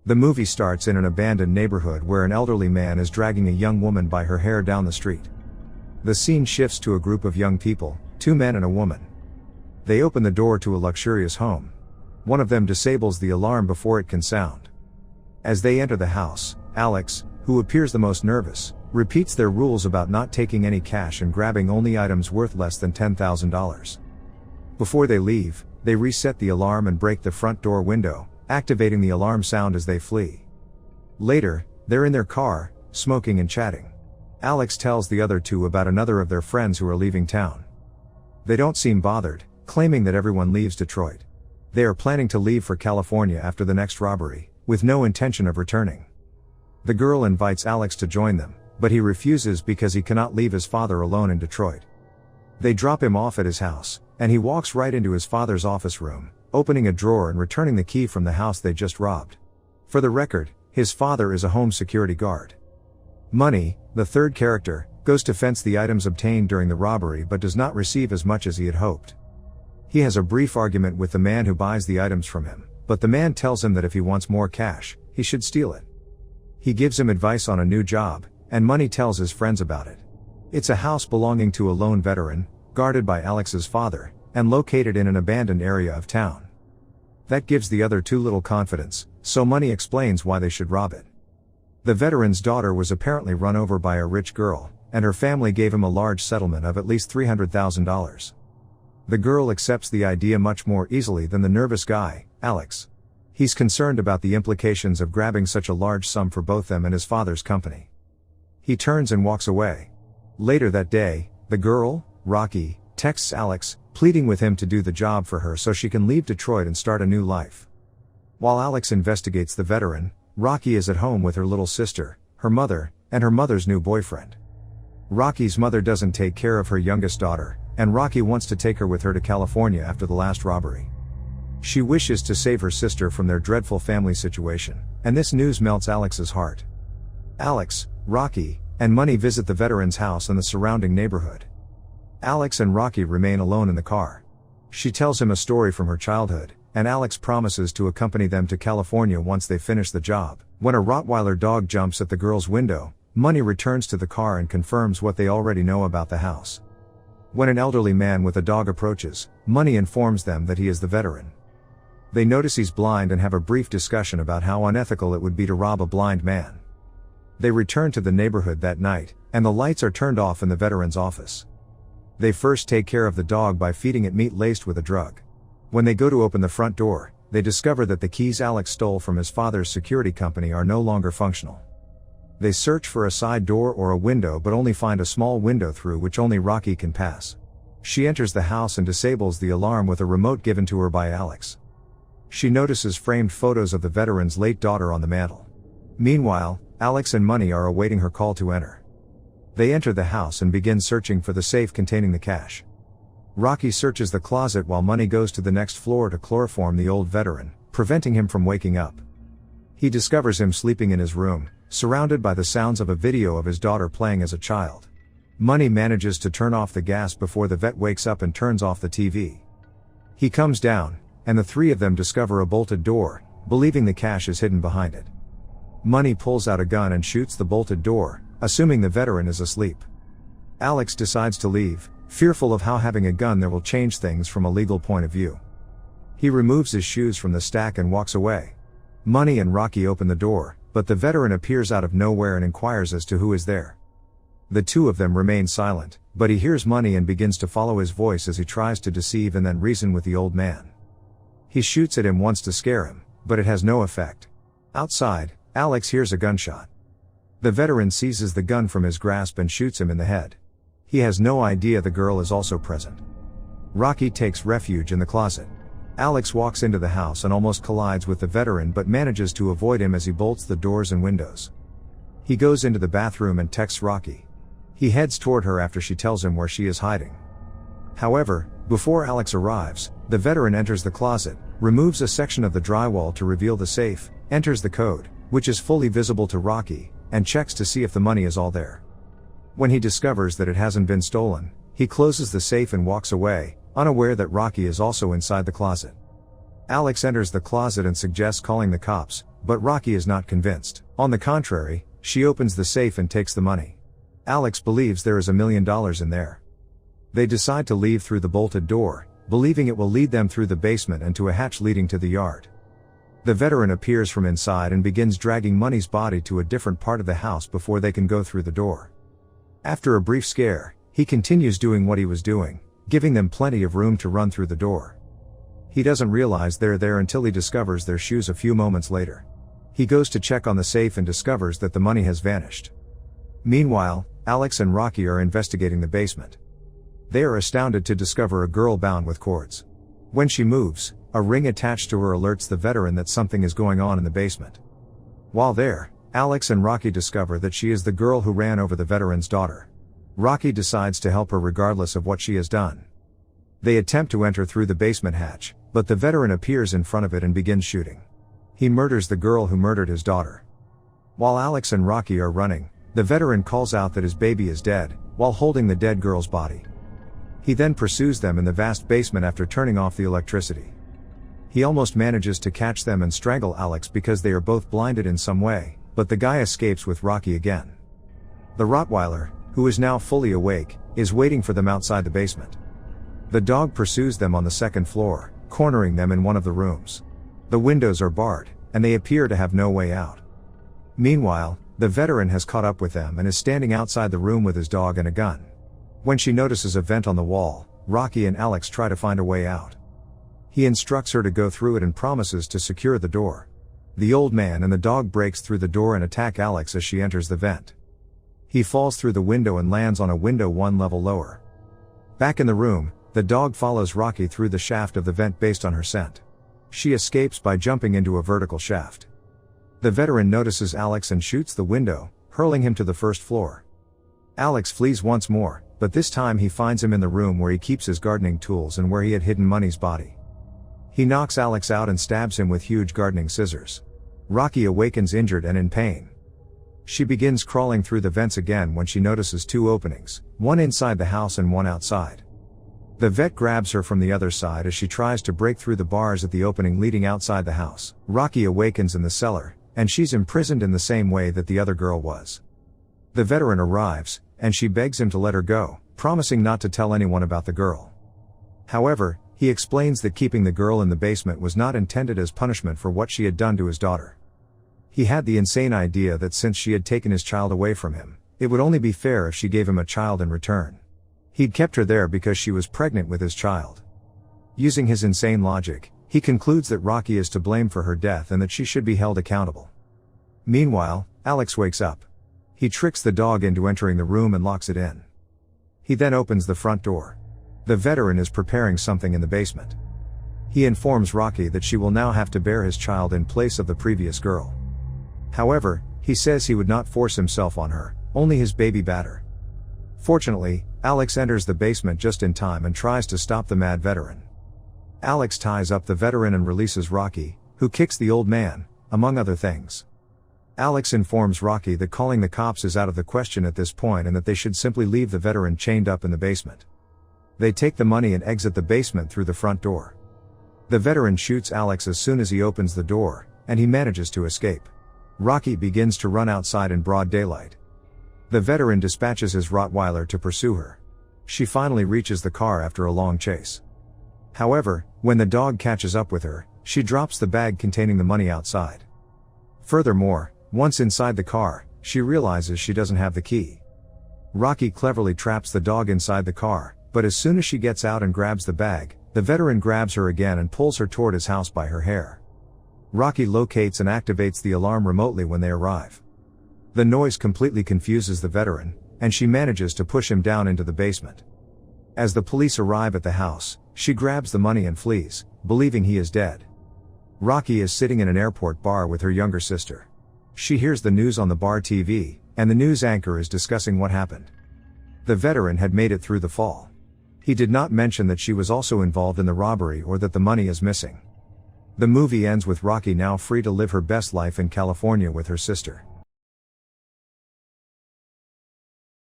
The movie starts in an abandoned neighborhood where an elderly man is dragging a young woman by her hair down the street. The scene shifts to a group of young people, 2 men and a woman. They open the door to a luxurious home. One of them disables the alarm before it can sound. As they enter the house, Alex, who appears the most nervous, repeats their rules about not taking any cash and grabbing only items worth less than $10,000. Before they leave, they reset the alarm and break the front door window, activating the alarm sound as they flee. Later, they're in their car, smoking and chatting. Alex tells the other 2 about another of their friends who are leaving town. They don't seem bothered, claiming that everyone leaves Detroit. They are planning to leave for California after the next robbery, with no intention of returning. The girl invites Alex to join them, but he refuses because he cannot leave his father alone in Detroit. They drop him off at his house, and he walks right into his father's office room, opening a drawer and returning the key from the house they just robbed. For the record, his father is a home security guard. Money, the third character, goes to fence the items obtained during the robbery but does not receive as much as he had hoped. He has a brief argument with the man who buys the items from him, but the man tells him that if he wants more cash, he should steal it. He gives him advice on a new job, and Money tells his friends about it. It's a house belonging to a lone veteran, guarded by Alex's father, and located in an abandoned area of town. That gives the other 2 little confidence, so Money explains why they should rob it. The veteran's daughter was apparently run over by a rich girl, and her family gave him a large settlement of at least $300,000. The girl accepts the idea much more easily than the nervous guy, Alex. He's concerned about the implications of grabbing such a large sum for both them and his father's company. He turns and walks away. Later that day, the girl, Rocky, texts Alex, pleading with him to do the job for her so she can leave Detroit and start a new life. While Alex investigates the veteran, Rocky is at home with her little sister, her mother, and her mother's new boyfriend. Rocky's mother doesn't take care of her youngest daughter, and Rocky wants to take her with her to California after the last robbery. She wishes to save her sister from their dreadful family situation, and this news melts Alex's heart. Alex, Rocky, and Money visit the veteran's house and the surrounding neighborhood. Alex and Rocky remain alone in the car. She tells him a story from her childhood, and Alex promises to accompany them to California once they finish the job. When a Rottweiler dog jumps at the girl's window, Money returns to the car and confirms what they already know about the house. When an elderly man with a dog approaches, Money informs them that he is the veteran. They notice he's blind and have a brief discussion about how unethical it would be to rob a blind man. They return to the neighborhood that night, and the lights are turned off in the veteran's office. They first take care of the dog by feeding it meat laced with a drug. When they go to open the front door, they discover that the keys Alex stole from his father's security company are no longer functional. They search for a side door or a window but only find a small window through which only Rocky can pass. She enters the house and disables the alarm with a remote given to her by Alex. She notices framed photos of the veteran's late daughter on the mantel. Meanwhile, Alex and Money are awaiting her call to enter. They enter the house and begin searching for the safe containing the cash. Rocky searches the closet while Money goes to the next floor to chloroform the old veteran, preventing him from waking up. He discovers him sleeping in his room, surrounded by the sounds of a video of his daughter playing as a child. Money manages to turn off the gas before the vet wakes up and turns off the TV. He comes down, and the 3 of them discover a bolted door, believing the cash is hidden behind it. Money pulls out a gun and shoots the bolted door, assuming the veteran is asleep. Alex decides to leave, fearful of how having a gun there will change things from a legal point of view. He removes his shoes from the stack and walks away. Money and Rocky open the door, but the veteran appears out of nowhere and inquires as to who is there. The 2 of them remain silent, but he hears Money and begins to follow his voice as he tries to deceive and then reason with the old man. He shoots at him once to scare him, but it has no effect. Outside, Alex hears a gunshot. The veteran seizes the gun from his grasp and shoots him in the head. He has no idea the girl is also present. Rocky takes refuge in the closet. Alex walks into the house and almost collides with the veteran but manages to avoid him as he bolts the doors and windows. He goes into the bathroom and texts Rocky. He heads toward her after she tells him where she is hiding. However, before Alex arrives, the veteran enters the closet, removes a section of the drywall to reveal the safe, enters the code, which is fully visible to Rocky, and checks to see if the money is all there. When he discovers that it hasn't been stolen, he closes the safe and walks away, unaware that Rocky is also inside the closet. Alex enters the closet and suggests calling the cops, but Rocky is not convinced. On the contrary, she opens the safe and takes the money. Alex believes there is $1 million in there. They decide to leave through the bolted door, believing it will lead them through the basement and to a hatch leading to the yard. The veteran appears from inside and begins dragging Money's body to a different part of the house before they can go through the door. After a brief scare, he continues doing what he was doing, giving them plenty of room to run through the door. He doesn't realize they're there until he discovers their shoes a few moments later. He goes to check on the safe and discovers that the money has vanished. Meanwhile, Alex and Rocky are investigating the basement. They are astounded to discover a girl bound with cords. When she moves, a ring attached to her alerts the veteran that something is going on in the basement. While there, Alex and Rocky discover that she is the girl who ran over the veteran's daughter. Rocky decides to help her regardless of what she has done. They attempt to enter through the basement hatch, but the veteran appears in front of it and begins shooting. He murders the girl who murdered his daughter. While Alex and Rocky are running, the veteran calls out that his baby is dead, while holding the dead girl's body. He then pursues them in the vast basement after turning off the electricity. He almost manages to catch them and strangle Alex because they are both blinded in some way, but the guy escapes with Rocky again. The Rottweiler, who is now fully awake, is waiting for them outside the basement. The dog pursues them on the second floor, cornering them in one of the rooms. The windows are barred, and they appear to have no way out. Meanwhile, the veteran has caught up with them and is standing outside the room with his dog and a gun. When she notices a vent on the wall, Rocky and Alex try to find a way out. He instructs her to go through it and promises to secure the door. The old man and the dog breaks through the door and attack Alex as she enters the vent. He falls through the window and lands on a window one level lower. Back in the room, the dog follows Rocky through the shaft of the vent based on her scent. She escapes by jumping into a vertical shaft. The veteran notices Alex and shoots the window, hurling him to the first floor. Alex flees once more, but this time he finds him in the room where he keeps his gardening tools and where he had hidden Money's body. He knocks Alex out and stabs him with huge gardening scissors. Rocky awakens injured and in pain. She begins crawling through the vents again when she notices two openings, one inside the house and one outside. The vet grabs her from the other side as she tries to break through the bars at the opening leading outside the house. Rocky awakens in the cellar, and she's imprisoned in the same way that the other girl was. The veteran arrives, and she begs him to let her go, promising not to tell anyone about the girl. However, he explains that keeping the girl in the basement was not intended as punishment for what she had done to his daughter. He had the insane idea that since she had taken his child away from him, it would only be fair if she gave him a child in return. He'd kept her there because she was pregnant with his child. Using his insane logic, he concludes that Rocky is to blame for her death and that she should be held accountable. Meanwhile, Alex wakes up. He tricks the dog into entering the room and locks it in. He then opens the front door. The veteran is preparing something in the basement. He informs Rocky that she will now have to bear his child in place of the previous girl. However, he says he would not force himself on her, only his baby batter. Fortunately, Alex enters the basement just in time and tries to stop the mad veteran. Alex ties up the veteran and releases Rocky, who kicks the old man, among other things. Alex informs Rocky that calling the cops is out of the question at this point and that they should simply leave the veteran chained up in the basement. They take the money and exit the basement through the front door. The veteran shoots Alex as soon as he opens the door, and he manages to escape. Rocky begins to run outside in broad daylight. The veteran dispatches his Rottweiler to pursue her. She finally reaches the car after a long chase. However, when the dog catches up with her, she drops the bag containing the money outside. Furthermore, once inside the car, she realizes she doesn't have the key. Rocky cleverly traps the dog inside the car, but as soon as she gets out and grabs the bag, the veteran grabs her again and pulls her toward his house by her hair. Rocky locates and activates the alarm remotely when they arrive. The noise completely confuses the veteran, and she manages to push him down into the basement. As the police arrive at the house, she grabs the money and flees, believing he is dead. Rocky is sitting in an airport bar with her younger sister. She hears the news on the bar TV, and the news anchor is discussing what happened. The veteran had made it through the fall. He did not mention that she was also involved in the robbery or that the money is missing. The movie ends with Rocky now free to live her best life in California with her sister.